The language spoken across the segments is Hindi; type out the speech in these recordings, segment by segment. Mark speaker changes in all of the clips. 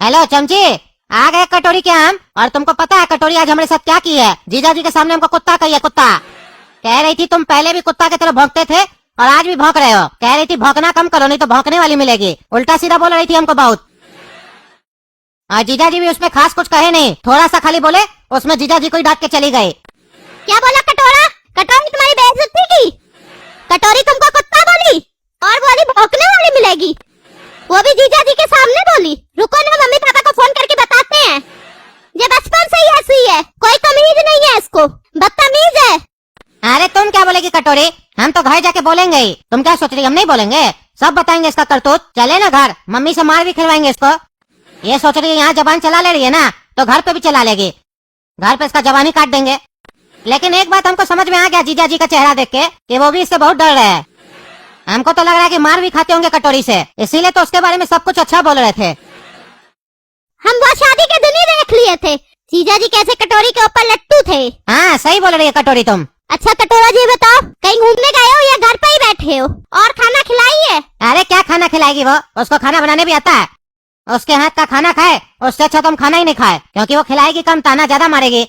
Speaker 1: हेलो चमची, आ गए कटोरी के हम। और तुमको पता है कटोरी आज हमारे साथ क्या की है? जीजा जी के सामने हमको कुत्ता कही है, कुत्ता। कह रही थी तुम पहले भी कुत्ता की तरह भौंकते थे और आज भी भौंक रहे हो। कह रही थी भौंकना कम करो नहीं तो भौंकने वाली मिलेगी। उल्टा सीधा बोल रही थी हमको बहुत। और जीजा जी भी उसमें खास कुछ कहे नहीं, थोड़ा सा खाली बोले, उसमें जीजा जी को ही डांट के चली गई।
Speaker 2: क्या बोला कटोरा? कटोरी तुम्हारी बेइज्जती की? कटोरी तुमको कुत्ता बोली और बोली भौंकने वाली मिलेगी, वो भी जीजा जी के सामने बोली। रुको ना, मम्मी पापा को फोन करके बताते हैं। ये बचपन से ही ऐसी है, कोई तमीज नहीं है इसको, बदतमीज है।
Speaker 1: अरे तुम क्या बोलेगी कटोरी, हम तो घर जाके बोलेंगे ही। तुम क्या सोच रही, हम नहीं बोलेंगे? सब बताएंगे इसका करतूत। चले ना घर, मम्मी से मार भी खिलवाएंगे इसको। ये सोच रही है यहाँ जबान चला ले रही है ना, तो घर पे भी चला लेगी। घर पे इसका जबान ही काट देंगे। लेकिन एक बात हमको समझ में आ गया जीजा जी का चेहरा देख के कि वो भी इससे बहुत डर रहे हैं। हमको तो लग रहा है कि मार भी खाते होंगे कटोरी से, इसीलिए तो उसके बारे में सब कुछ अच्छा बोल रहे थे।
Speaker 2: हम वो शादी के दिन ही देख लिए थे जीजा जी कैसे कटोरी के ऊपर लट्टू थे।
Speaker 1: हाँ सही बोल रही है कटोरी तुम।
Speaker 2: अच्छा कटोरा जी बताओ, कहीं घूमने गए हो या घर पे ही बैठे हो? और खाना खिलाई है?
Speaker 1: अरे क्या खाना खिलाएगी वो, उसको खाना बनाने भी आता है। उसके हाथ का खाना खाए उससे अच्छा तो हम खाना ही नहीं खाए, क्योंकि वो खिलाएगी कम, ताना ज्यादा मारेगी।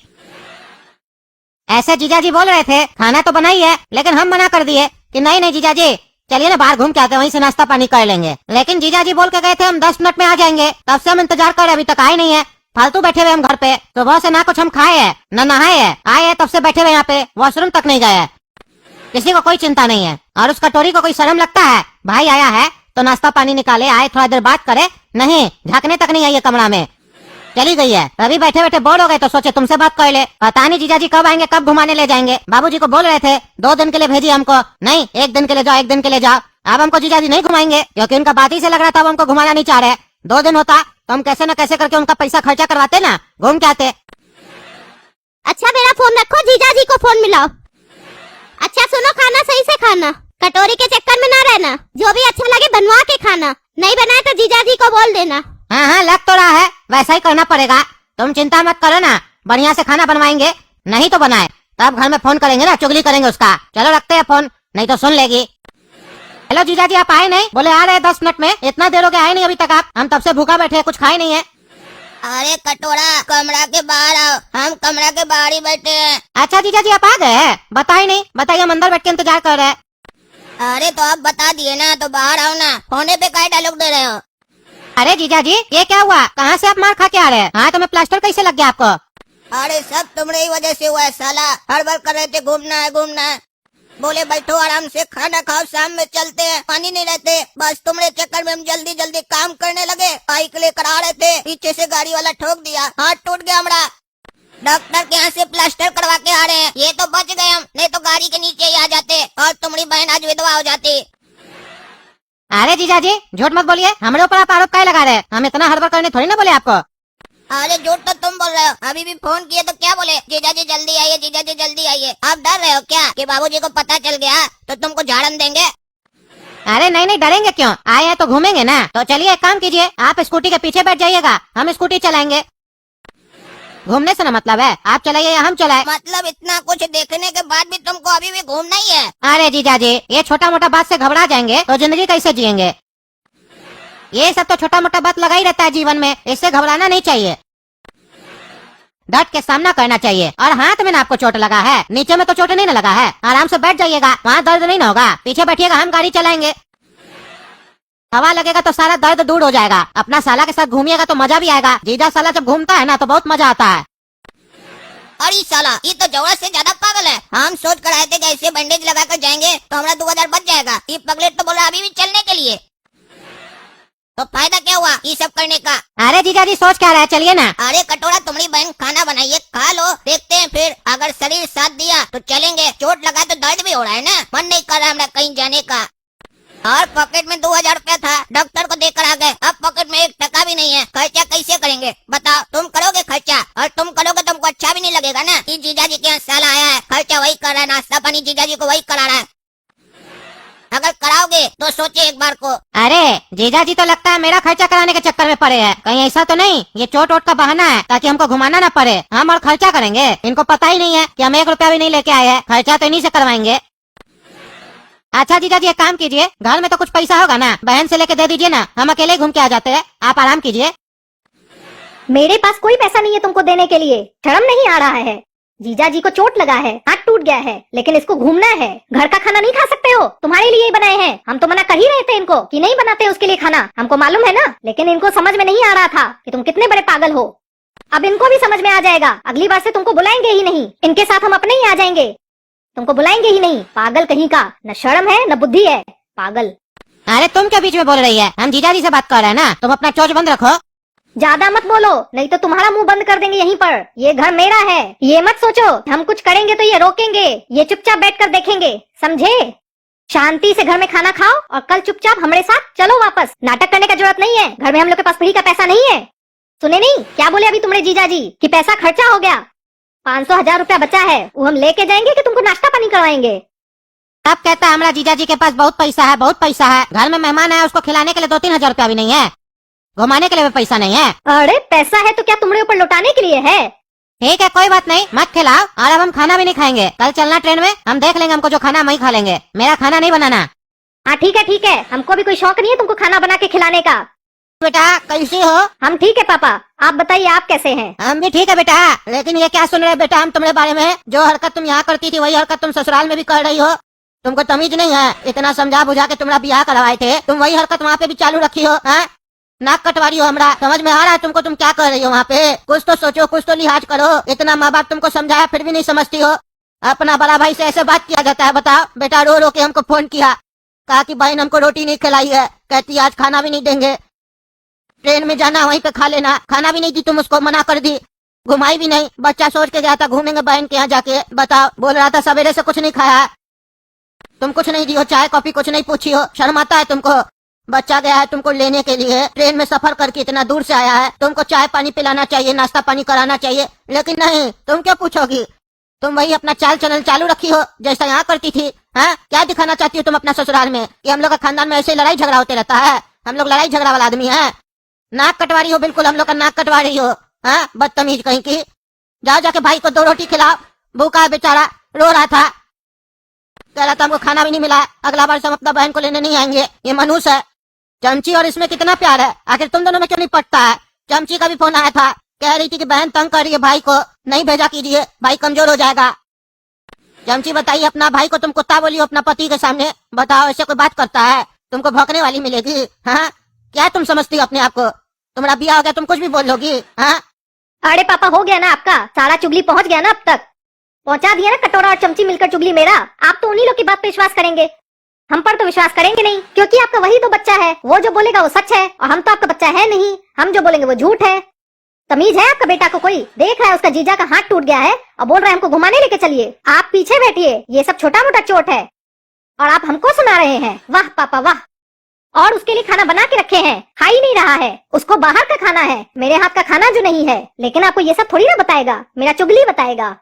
Speaker 1: ऐसे जीजा जी बोल रहे थे खाना तो बनाई है, लेकिन हम मना कर दिए कि नहीं नहीं जीजा जी, चलिए ना बाहर घूम के आते हैं, वहीं से नाश्ता पानी कर लेंगे। लेकिन जीजा जी बोल के गए थे हम 10 मिनट में आ जाएंगे, तब से हम इंतजार कर रहे, अभी तक आए नहीं है। फालतू बैठे हुए हम घर पे, सुबह से ना कुछ हम खाए हैं न नहाए हैं, आए हैं तब से बैठे हुए यहाँ पे, वॉशरूम तक नहीं गए हैं। किसी को कोई चिंता नहीं है। और उस कटोरी को कोई शर्म लगता है? भाई आया है तो नाश्ता पानी निकाले, आए थोड़ा देर बात करे, नहीं झाँकने तक नहीं आई है कमरा में, चली गई है। अभी बैठे बैठे बोर हो गए तो सोचे तुमसे बात कर ले। पता नहीं जीजा जी कब आएंगे, कब घुमाने ले जाएंगे। बाबूजी को बोल रहे थे 2 दिन के लिए भेजिए हमको, नहीं 1 दिन के लिए जाओ, 1 दिन के लिए जाओ। अब हमको जीजा जी नहीं घुमाएंगे, क्योंकि उनका बात ही से लग रहा था वो हमको घुमाना नहीं चाह रहे। 2 दिन होता तो हम कैसे न कैसे करके उनका पैसा खर्चा करवाते ना, घूम के आते।
Speaker 2: अच्छा मेरा फोन रखो, जीजा जी को फोन मिलाओ। अच्छा सुनो, खाना सही से खाना, कटोरी के चक्कर में ना रहना। जो भी अच्छा लगे बनवा के खाना, नहीं बनाए तो जीजा जी को बोल देना।
Speaker 1: हाँ हाँ लग तो रहा है, वैसा ही करना पड़ेगा। तुम चिंता मत करो ना, बढ़िया से खाना बनवाएंगे। नहीं तो बनाए तब घर में फोन करेंगे ना, चुगली करेंगे उसका। चलो रखते हैं फोन, नहीं तो सुन लेगी। हेलो जीजा जी, आप आए नहीं? बोले आ रहे 10 मिनट में। इतना देर हो गया आए नहीं अभी तक आप, हम तब से भूखा बैठे हैं, कुछ खाए नहीं है।
Speaker 2: अरे कटोरा कमरा के बाहर आओ, हम कमरा के बाहर ही बैठे हैं।
Speaker 1: अच्छा जीजा जी आप आ गए, बताए नहीं? बताइए, हम अंदर बैठ के इंतजार कर रहे हैं।
Speaker 2: अरे तो आप बता दिए ना, तो बाहर आओ ना, फोने पे काय डायलॉग दे रहे हो?
Speaker 1: अरे जीजा जी ये क्या हुआ, कहाँ से आप मार खा के आ रहे हैं? हाँ तो मैं प्लास्टर कैसे लग गया आपको?
Speaker 2: अरे सब तुम्हारी वजह से हुआ है साला, हड़बड़ कर रहे थे, घूमना है घूमना है। बोले बैठो आराम से खाना खाओ, शाम में चलते हैं, पानी नहीं रहते। बस तुम्हारे चक्कर में हम जल्दी जल्दी काम करने लगे, बाइक लेकर आ रहे थे, पीछे से गाड़ी वाला ठोक दिया, हाथ टूट गया हमारा। डॉक्टर के यहाँ से प्लास्टर करवा के आ रहे हैं। ये तो बच गए हम, नहीं तो गाड़ी के नीचे ही आ जाते और तुम्हारी बहन आज विधवा हो जाती।
Speaker 1: अरे जीजा जी झूठ मत बोलिए, हमारे ऊपर आप आरोप क्या लगा रहे हैं? हम इतना हड़बड़ करने थोड़ी ना बोले आपको।
Speaker 2: अरे झूठ तो तुम बोल रहे हो, अभी भी फोन किए तो क्या बोले, जीजा जी जल्दी आइए, जीजा जी जल्दी आइए। आप डर रहे हो क्या कि बाबूजी को पता चल गया तो तुमको झाड़न देंगे?
Speaker 1: अरे नहीं नहीं, डरेंगे क्यों, आए हैं तो घूमेंगे ना। तो चलिए एक काम कीजिए, आप स्कूटी के पीछे बैठ जाइएगा, हम स्कूटी चलाएंगे। घूमने से ना मतलब है, आप चलाइए या हम चलाए?
Speaker 2: मतलब इतना कुछ देखने के बाद भी तुमको अभी भी घूमना ही है?
Speaker 1: अरे जीजा जी ये छोटा मोटा बात से घबरा जाएंगे तो जिंदगी कैसे जिएंगे? ये सब तो छोटा मोटा बात लगा ही रहता है जीवन में, इससे घबराना नहीं चाहिए, डट के सामना करना चाहिए। और हाथ में ना आपको चोट लगा है, नीचे में तो चोट नहीं ना लगा है, आराम से बैठ जाइएगा, वहाँ दर्द नहीं ना होगा। पीछे बैठिएगा, हम गाड़ी चलाएंगे, हवा लगेगा तो सारा दर्द दूर हो जाएगा। अपना साला के साथ घूमिएगा तो मजा भी आएगा। जीजा साला जब घूमता है ना तो बहुत मजा आता है।
Speaker 2: अरे साला ये तो जरूरत से ज्यादा पागल है। हम सोच कर आए थे कि ऐसे बैंडेज लगा कर जाएंगे तो हमारा 2000 बच जाएगा। ये पगलेट तो बोला अभी भी चलने के लिए, तो फायदा क्या हुआ ये सब करने का?
Speaker 1: अरे जीजा जी सोच क्या रहा है, चलिए ना।
Speaker 2: अरे कटोरा तुम्हारी बहन खाना बनाइए, खा लो, देखते हैं फिर अगर शरीर साथ दिया तो चलेंगे। चोट लगा तो दर्द भी हो रहा है ना, मन नहीं कर रहा हमारा कहीं जाने का। और पॉकेट में 2000 रुपया था, डॉक्टर को देकर आ गए, अब पॉकेट में 1 टका भी नहीं है। खर्चा कैसे करेंगे बताओ? तुम करोगे खर्चा, और तुम करोगे तुमको अच्छा भी नहीं लगेगा ना कि जीजा जी के यहाँ साला आया है, खर्चा वही कर रहा है, नाश्ता पानी जीजा जी को वही करा रहा है। अगर कराओगे तो सोचे एक बार को।
Speaker 1: अरे जीजा जी तो लगता है मेरा खर्चा कराने के चक्कर में पड़े हैं, कहीं ऐसा तो नहीं ये चोट वोट का बहाना है ताकि हमको घुमाना ना पड़े। हम और खर्चा करेंगे, इनको पता ही नहीं है कि हम 1 रुपया भी नहीं लेके आए हैं, खर्चा तो इन्हीं से करवाएंगे। अच्छा जीजा जी एक काम कीजिए, घर में तो कुछ पैसा होगा ना, बहन से लेके दे दीजिए ना, हम अकेले घूम के आ जाते हैं, आप आराम कीजिए।
Speaker 3: मेरे पास कोई पैसा नहीं है तुमको देने के लिए। शर्म नहीं आ रहा है? जीजा जी को चोट लगा है, हाथ टूट गया है, लेकिन इसको घूमना है। घर का खाना नहीं खा सकते हो? तुम्हारे लिए ही बनाए हैं। हम तो मना कर ही रहे थे इनको कि नहीं बनाते उसके लिए खाना, हमको मालूम है ना। लेकिन इनको समझ में नहीं आ रहा था कि तुम कितने बड़े पागल हो। अब इनको भी समझ में आ जाएगा। अगली बार से तुमको बुलाएंगे ही नहीं, इनके साथ हम अपने ही आ जाएंगे। तुमको बुलाएंगे ही नहीं। पागल कहीं का, न शर्म है न बुद्धि है, पागल।
Speaker 1: अरे तुम क्या बीच में बोल रही है? हम जीजा जी से बात कर रहे हैं ना, तुम अपना चोच बंद रखो।
Speaker 3: ज्यादा मत बोलो, नहीं तो तुम्हारा मुंह बंद कर देंगे यहीं पर। ये घर मेरा है। ये मत सोचो हम कुछ करेंगे तो ये रोकेंगे। ये चुपचाप बैठकर देखेंगे, समझे? शांति से घर में खाना खाओ और कल चुपचाप हमारे साथ चलो वापस। नाटक करने का जरूरत नहीं है। घर में हम लोग के पास फ्री का पैसा नहीं है। सुने नहीं क्या बोले अभी तुम्हारे जीजा जी कि पैसा खर्चा हो गया? 500,000 रुपया बचा है, वो हम लेके जाएंगे कि तुमको नाश्ता पानी करवाएंगे?
Speaker 1: तब कहता है हमारा जीजा जी के पास बहुत पैसा है, बहुत पैसा है। घर में मेहमान आया उसको खिलाने के लिए 2-3 हजार रुपया भी नहीं है, घुमाने के लिए भी पैसा नहीं है।
Speaker 3: अरे पैसा है तो क्या तुम्हारे ऊपर लौटाने के लिए है?
Speaker 1: ठीक है कोई बात नहीं, मत खिलाओ। और अब हम खाना भी नहीं खाएंगे। कल चलना ट्रेन में, हम देख लेंगे, हमको जो खाना हम वही खा लेंगे। मेरा खाना नहीं बनाना।
Speaker 3: हाँ ठीक है, हमको भी कोई शौक नहीं है तुमको खाना बना के खिलाने का।
Speaker 1: बेटा कैसी हो?
Speaker 3: हम ठीक है पापा, आप बताइए आप कैसे हैं?
Speaker 1: हम भी ठीक है बेटा। लेकिन ये क्या सुन रहे बेटा हम तुम्हारे बारे में? जो हरकत तुम यहाँ करती थी वही हरकत तुम ससुराल में भी कर रही हो। तुमको तमीज नहीं है? इतना समझा बुझा के तुम्हारा ब्याह करवाए थे, तुम वही हरकत वहाँ पे भी चालू रखी हो। नाक कटवा रही हो हमरा, समझ में आ रहा है तुमको तुम क्या कर रही हो वहाँ पे? कुछ तो सोचो, कुछ तो लिहाज करो। इतना माँ बाप तुमको समझाया फिर भी नहीं समझती हो। अपना बड़ा भाई से ऐसे बात किया जाता है? बताओ। बेटा रो रो के हमको फोन किया, कहा कि बहन हमको रोटी नहीं खिलाई है, कहती आज खाना भी नहीं देंगे, ट्रेन में जाना वहीं पे खा लेना। खाना भी नहीं दी तुम उसको, मना कर दी, घुमाई भी नहीं। बच्चा सोच के गया था घूमेंगे बहन के यहाँ जाके। बताओ, बोल रहा था सवेरे से कुछ नहीं खाया, तुम कुछ नहीं दी हो, चाय कॉफी कुछ नहीं पूछी हो। शर्म आता है तुमको? बच्चा गया है तुमको लेने के लिए, ट्रेन में सफर करके इतना दूर से आया है, तुमको चाय पानी पिलाना चाहिए, नाश्ता पानी कराना चाहिए, लेकिन नहीं, तुम क्या पूछोगी? तुम वही अपना चाल चलन चालू रखी हो जैसा यहाँ करती थी। क्या दिखाना चाहती हो तुम अपना ससुराल में कि हम लोग का खानदान में ऐसे लड़ाई झगड़ा होते रहता है? हम लोग लड़ाई झगड़ा वाला आदमी है? नाक कटवा रही हो, बिल्कुल हम लोग का नाक कटवा रही हो। बदतमीज कहीं की। जाओ जाके भाई को 2 रोटी खिलाओ, भूखा है बेचारा, रो रहा था, कह रहा था हमको खाना भी नहीं मिला, अगला बार से हम अपना बहन को लेने नहीं आएंगे। ये मनुष्य है। चमची और इसमें कितना प्यार है, आखिर तुम दोनों में क्यों नहीं पटता है? चमची का भी फोन आया था, कह रही थी कि बहन तंग कर रही है भाई को, नहीं भेजा कीजिए, भाई कमजोर हो जाएगा। चमची बताइए, अपना भाई को तुम कुत्ता बोली हो अपना पति के सामने? बताओ, ऐसे कोई बात करता है? तुमको भौंकने वाली मिलेगी? क्या तुम समझती हो अपने आप को? तुम्हारा ब्याह हो गया, तुम कुछ भी बोल लोगी?
Speaker 3: अरे पापा हो गया ना आपका, सारा चुगली पहुंच गया ना, अब तक पहुंचा दिया ना कटोरा और चमची मिलकर चुगली मेरा। आप तो उन्हीं लोग की बात पे विश्वास करेंगे, हम पर तो विश्वास करेंगे नहीं, क्योंकि आपका वही तो बच्चा है। वो जो बोलेगा वो सच है, और हम तो आपका बच्चा है नहीं, हम जो बोलेंगे वो झूठ है। तमीज है आपका बेटा को? कोई देख रहा है उसका जीजा का हाथ टूट गया है और बोल रहा है हमको घुमाने लेके चलिए। आप पीछे बैठिए, ये सब छोटा मोटा चोट है और आप हमको सुना रहे हैं? वाह पापा वाह। और उसके लिए खाना बना के रखे हैं, खा ही नहीं रहा है, उसको बाहर का खाना है, मेरे हाथ का खाना जो नहीं है। लेकिन आपको ये सब थोड़ी ना बताएगा, मेरा चुगली बताएगा।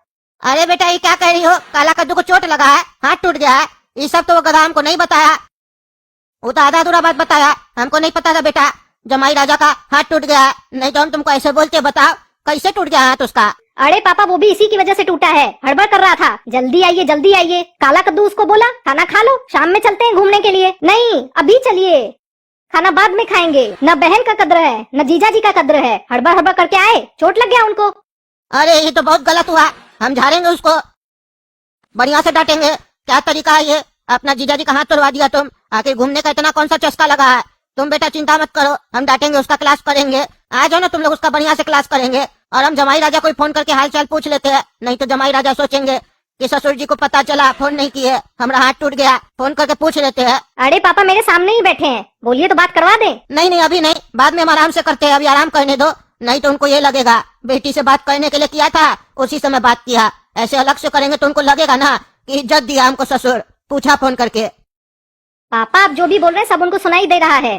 Speaker 1: अरे बेटा ये क्या कह रही हो? काला कद्दू को चोट लगा है, हाथ टूट गया है, ये सब तो वो गधा हमको नहीं बताया। वो तो आधा अधूरा बात बताया, हमको नहीं पता था बेटा जमाई राजा का हाथ टूट गया है, नहीं तो हम तुमको ऐसे बोलते। बताओ कैसे टूट गया हाथ उसका?
Speaker 3: अरे पापा वो भी इसी की वजह से टूटा है, हड़बड़ कर रहा था, जल्दी आइए जल्दी आइए। काला कद्दू उसको बोला खाना खा लो, शाम में चलते हैं घूमने के लिए। नहीं अभी चलिए, खाना बाद में खाएंगे। न बहन का कद्र है न जीजा जी का कद्र है, हड़बड़ हड़बड़ करके आए, चोट लग गया उनको।
Speaker 1: अरे ये तो बहुत गलत हुआ, हम झाड़ेंगे उसको, बढ़िया से डांटेंगे। क्या तरीका है ये? अपना जीजा जी का हाथ तोड़वा दिया तुम, आखिर घूमने का इतना कौन सा चस्का लगा है? तुम बेटा चिंता मत करो, हम डांटेंगे, उसका क्लास करेंगे। आ जाओ ना तुम लोग, उसका बढ़िया से क्लास करेंगे। और हम जमाई राजा को फोन करके हाल चाल पूछ लेते हैं, नहीं तो जमाई राजा सोचेंगे कि ससुर जी को पता चला फोन नहीं किए, हमारा हाथ टूट गया, फोन करके पूछ लेते हैं।
Speaker 3: अरे पापा मेरे सामने ही बैठे हैं, बोलिए तो बात करवा दें।
Speaker 1: नहीं नहीं अभी नहीं, बाद में हम आराम से करते हैं, अभी आराम करने दो, नहीं तो उनको ये लगेगा बेटी से बात करने के लिए किया था, उसी समय बात किया। ऐसे अलग से करेंगे तो उनको लगेगा ना कि इज्जत दिया हमको ससुर, पूछा फोन करके।
Speaker 3: पापा आप जो भी बोल रहे हैं सब उनको सुनाई दे रहा है।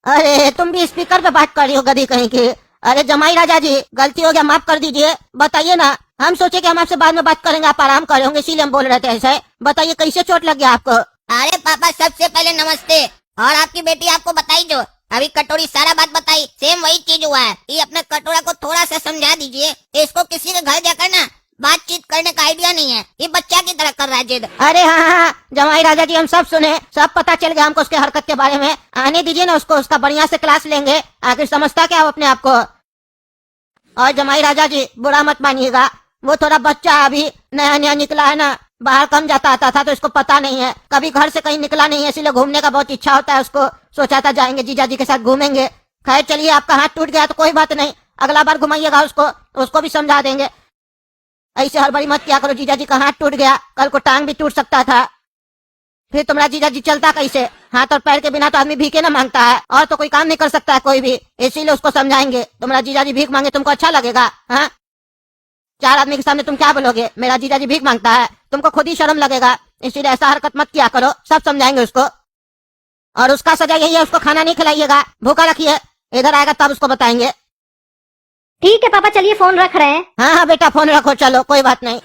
Speaker 1: अरे तुम भी स्पीकर पे बात कर रही हो गधी कहीं की। अरे जमाई राजा जी गलती हो गया, माफ कर दीजिए। बताइए ना, हम सोचे कि हम आपसे बाद में बात करेंगे, आप आराम कर रहे होंगे, इसीलिए हम बोल रहे थे ऐसे। बताइए कैसे चोट लग गया आपको?
Speaker 2: अरे पापा सबसे पहले नमस्ते। और आपकी बेटी आपको बताई जो अभी कटोरी सारा बात बताई, सेम वही चीज हुआ है। ये अपने कटोरा को थोड़ा सा समझा दीजिए, इसको किसी के घर जाकर ना बातचीत करने का आइडिया नहीं है, ये बच्चा की तरह कर रहा है जिद।
Speaker 1: अरे हाँ, जमाई राजा जी हम सब सुने, सब पता चल गया हमको उसके हरकत के बारे में। आने दीजिए ना उसको, उसका बढ़िया से क्लास लेंगे, आखिर समझता क्या हो अपने आप को? और जमाई राजा जी बुरा मत मानिएगा, वो थोड़ा बच्चा अभी नया नया निकला है ना, बाहर कम जाता आता था तो इसको पता नहीं है, कभी घर से कहीं निकला नहीं है, इसलिए घूमने का बहुत इच्छा होता है उसको। सोचा था जाएंगे जीजा जी के साथ घूमेंगे। खैर चलिए, आपका हाथ टूट गया तो कोई बात नहीं, अगला बार घुमाइएगा उसको भी समझा देंगे। ऐसे हड़बड़ी मत किया करो, जीजा जी का हाथ टूट गया, कल को टांग भी टूट सकता था, फिर तुम्हारा जीजा जी चलता कैसे? हाथ और पैर के बिना तो आदमी भीखे ना मांगता है, और तो कोई काम नहीं कर सकता है कोई भी, इसीलिए उसको समझाएंगे। तुम्हारा जीजा जी भीख मांगे तुमको अच्छा लगेगा? हाँ, 4 आदमी के सामने तुम क्या बोलोगे? मेरा जीजा जी भीख मांगता है, तुमको खुद ही शर्म लगेगा, इसीलिए ऐसा हरकत मत किया करो। सब समझाएंगे उसको, और उसका सजा यही है, उसको खाना नहीं खिलाइएगा, भूखा रखिए, इधर आएगा तब उसको बताएंगे।
Speaker 3: ठीक है पापा, चलिए फोन रख रहे हैं।
Speaker 1: हाँ हाँ बेटा, फोन रखो, चलो कोई बात नहीं।